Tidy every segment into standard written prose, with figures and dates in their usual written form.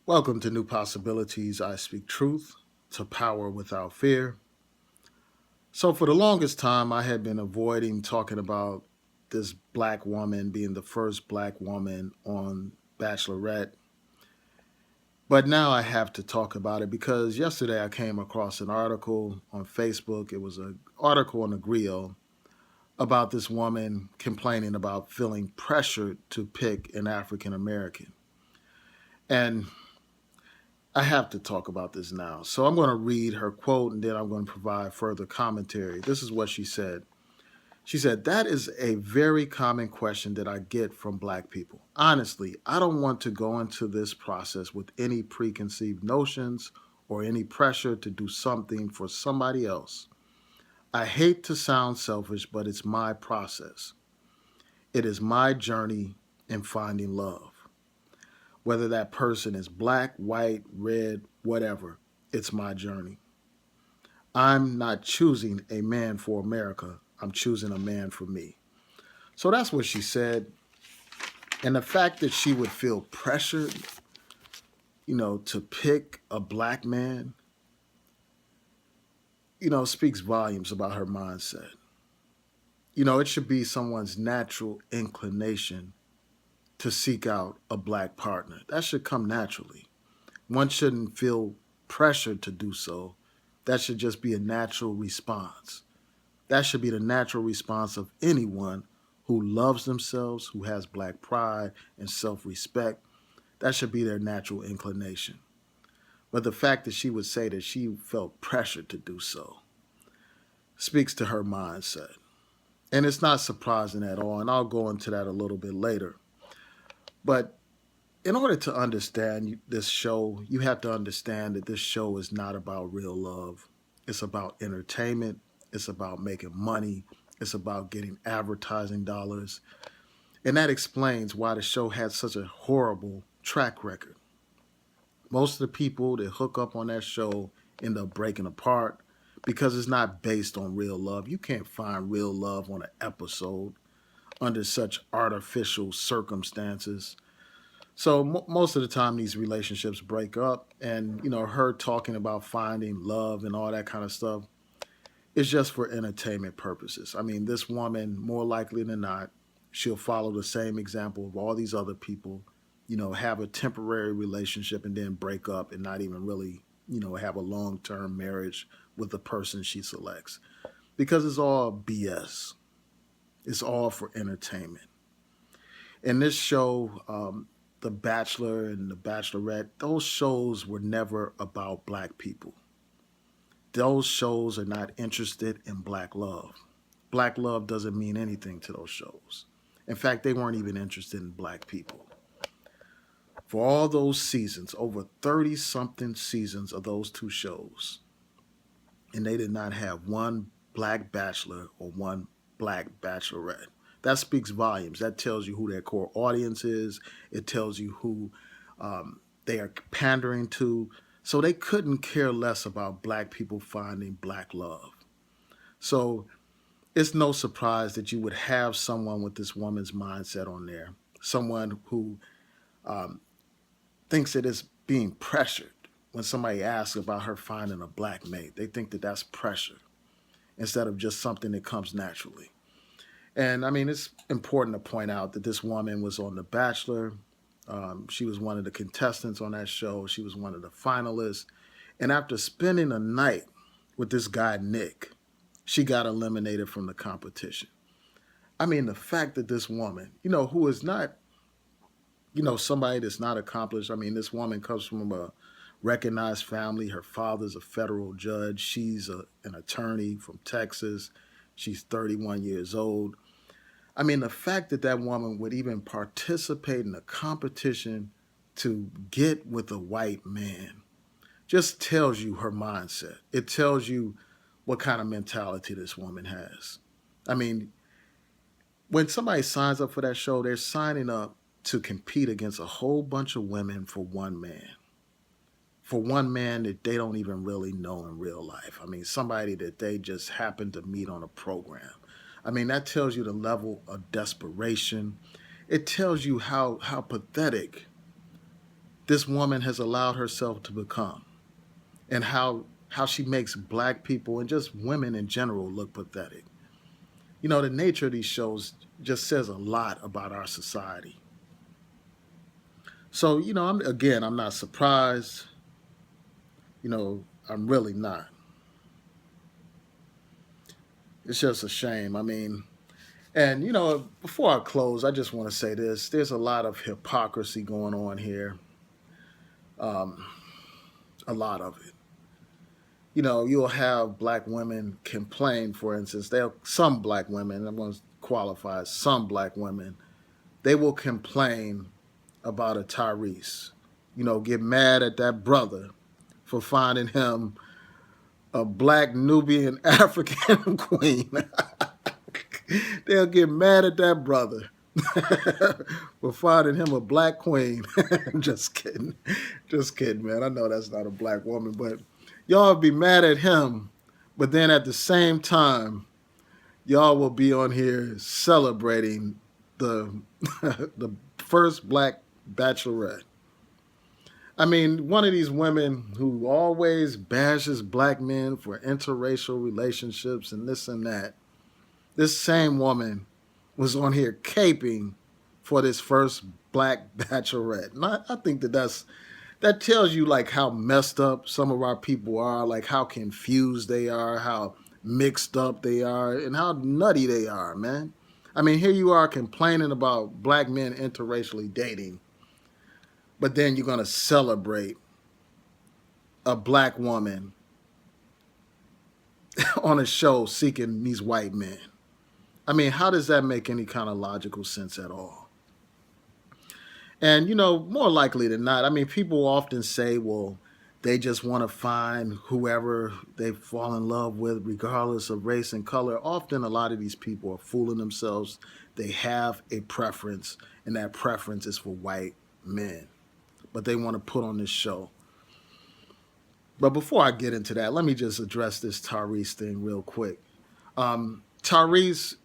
Welcome to New Possibilities. I speak truth to power without fear. So, for the longest time, I had been avoiding talking about this black woman being the first black woman on Bachelorette. But now I have to talk about it because yesterday I came across an article on Facebook. It was an article on the grill about this woman complaining about feeling pressured to pick an African American. And I have to talk about this now. So I'm going to read her quote and then I'm going to provide further commentary. This is what she said. She said, "That is a very common question that I get from black people. Honestly, I don't want to go into this process with any preconceived notions or any pressure to do something for somebody else. I hate to sound selfish, but it's my process. It is my journey in finding love. Whether that person is black, white, red, whatever, it's my journey. I'm not choosing a man for America. I'm choosing a man for me." So that's what she said. And the fact that she would feel pressured, to pick a black man, speaks volumes about her mindset. It should be someone's natural inclination to seek out a black partner. That should come naturally. One shouldn't feel pressured to do so. That should just be a natural response. That should be the natural response of anyone who loves themselves, who has black pride and self respect. That should be their natural inclination. But the fact that she would say that she felt pressured to do so speaks to her mindset. And it's not surprising at all. And I'll go into that a little bit later. But in order to understand this show, you have to understand that this show is not about real love. It's about entertainment. It's about making money. It's about getting advertising dollars. And that explains why the show had such a horrible track record. Most of the people that hook up on that show end up breaking apart because it's not based on real love. You can't find real love on an episode under such artificial circumstances. So most of the time, these relationships break up, and her talking about finding love and all that kind of stuff is just for entertainment purposes. I mean, this woman, more likely than not, she'll follow the same example of all these other people. Have a temporary relationship and then break up and not even really, have a long term marriage with the person she selects because it's all BS. It's all for entertainment. In this show, The Bachelor and The Bachelorette, those shows were never about black people. Those shows are not interested in black love. Black love doesn't mean anything to those shows. In fact, they weren't even interested in black people. For all those seasons, over 30 something seasons of those two shows, and they did not have one black bachelor or one black bachelorette. That speaks volumes. That tells you who their core audience is. It tells you who they are pandering to. So they couldn't care less about black people finding black love. So it's no surprise that you would have someone with this woman's mindset on there, someone who um, thinks that it's being pressured. When somebody asks about her finding a black mate, they think that that's pressure instead of just something that comes naturally. And I mean, it's important to point out that this woman was on The Bachelor. She was one of the contestants on that show. She was one of the finalists. And after spending a night with this guy, Nick, she got eliminated from the competition. I mean, the fact that this woman, who is not, somebody that's not accomplished. I mean, this woman comes from a recognized family. Her father's a federal judge. She's an attorney from Texas. She's 31 years old. I mean, the fact that that woman would even participate in a competition to get with a white man just tells you her mindset. It tells you what kind of mentality this woman has. I mean, when somebody signs up for that show, they're signing up to compete against a whole bunch of women for one man. For one man that they don't even really know in real life. I mean, somebody that they just happen to meet on a program. I mean, that tells you the level of desperation. It tells you how pathetic this woman has allowed herself to become, and how she makes black people and just women in general look pathetic. The nature of these shows just says a lot about our society. So, I'm not surprised. I'm really not. It's just a shame. And before I close, I just want to say this: there's a lot of hypocrisy going on here. Um, a lot of it. You'll have black women complain, for instance. Some black women, I'm going to qualify, some black women, they will complain about a Tyrese. Get mad at that brother for finding him a black Nubian African queen. They'll get mad at that brother for finding him a black queen. Just kidding. Just kidding, man. I know that's not a black woman, but y'all be mad at him. But then at the same time, y'all will be on here celebrating the the first Black Bachelorette. One of these women who always bashes black men for interracial relationships and this and that, this same woman was on here caping for this first Black Bachelorette. And I think that tells you like how messed up some of our people are, like how confused they are, how mixed up they are, and how nutty they are, man. Here you are complaining about black men interracially dating, but then you're going to celebrate a black woman on a show seeking these white men. How does that make any kind of logical sense at all? And, more likely than not, people often say, well, they just want to find whoever they fall in love with, regardless of race and color. Often, a lot of these people are fooling themselves. They have a preference, and that preference is for white men. But they want to put on this show. But before I get into that, let me just address this Tyrese thing real quick. Tyrese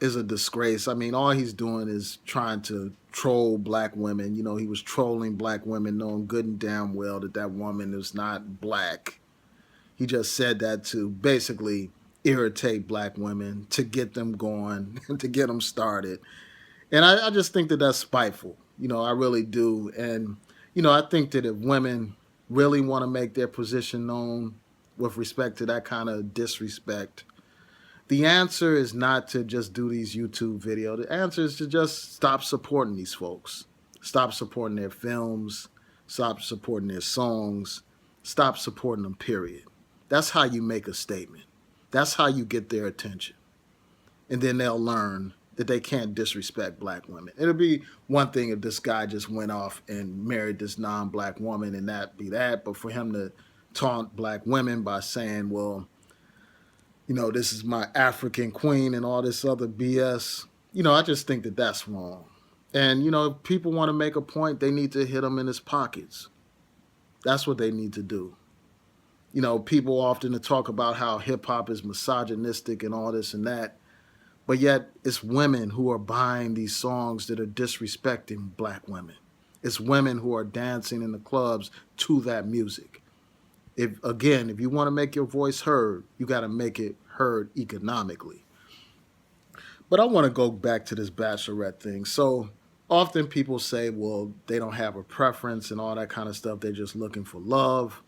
is a disgrace. All he's doing is trying to troll black women. He was trolling black women, knowing good and damn well that woman is not black. He just said that to basically irritate black women, to get them going, to get them started. And I just think that that's spiteful. I really do. And, I think that if women really want to make their position known with respect to that kind of disrespect, the answer is not to just do these YouTube videos. The answer is to just stop supporting these folks. Stop supporting their films. Stop supporting their songs. Stop supporting them, period. That's how you make a statement. That's how you get their attention. And then they'll learn that they can't disrespect black women. It'll be one thing if this guy just went off and married this non-black woman and that be that. But for him to taunt black women by saying, well, this is my African queen and all this other BS. I just think that that's wrong. And, if people want to make a point, they need to hit him in his pockets. That's what they need to do. People often talk about how hip hop is misogynistic and all this and that. But yet it's women who are buying these songs that are disrespecting black women. It's women who are dancing in the clubs to that music. If you want to make your voice heard, you got to make it heard economically. But I want to go back to this Bachelorette thing. So often people say, well, they don't have a preference and all that kind of stuff. They're just looking for love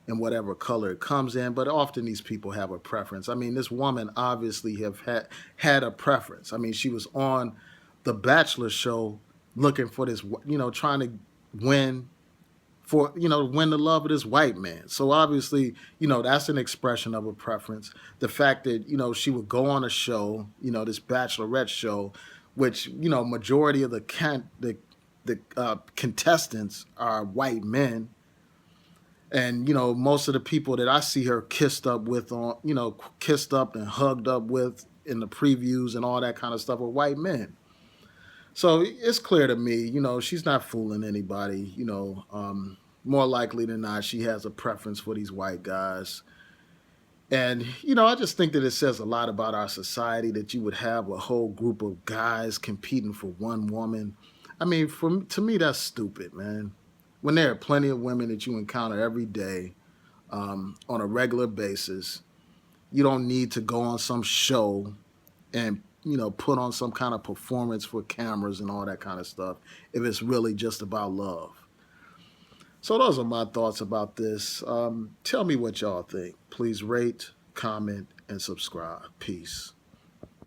in whatever color it comes in. But often these people have a preference. This woman obviously had a preference. She was on the Bachelor show looking for this, trying to win win the love of this white man. So obviously, that's an expression of a preference. The fact that, she would go on a show, this Bachelorette show, which, majority of the contestants are white men. And, most of the people that I see her kissed up and hugged up with in the previews and all that kind of stuff are white men. So it's clear to me, she's not fooling anybody. More likely than not, she has a preference for these white guys. And, I just think that it says a lot about our society that you would have a whole group of guys competing for one woman. To me, that's stupid, man. when there are plenty of women that you encounter every day on a regular basis. You don't need to go on some show and put on some kind of performance for cameras and all that kind of stuff if it's really just about love. So those are my thoughts about this. Tell me what y'all think. Please rate, comment, and subscribe. Peace.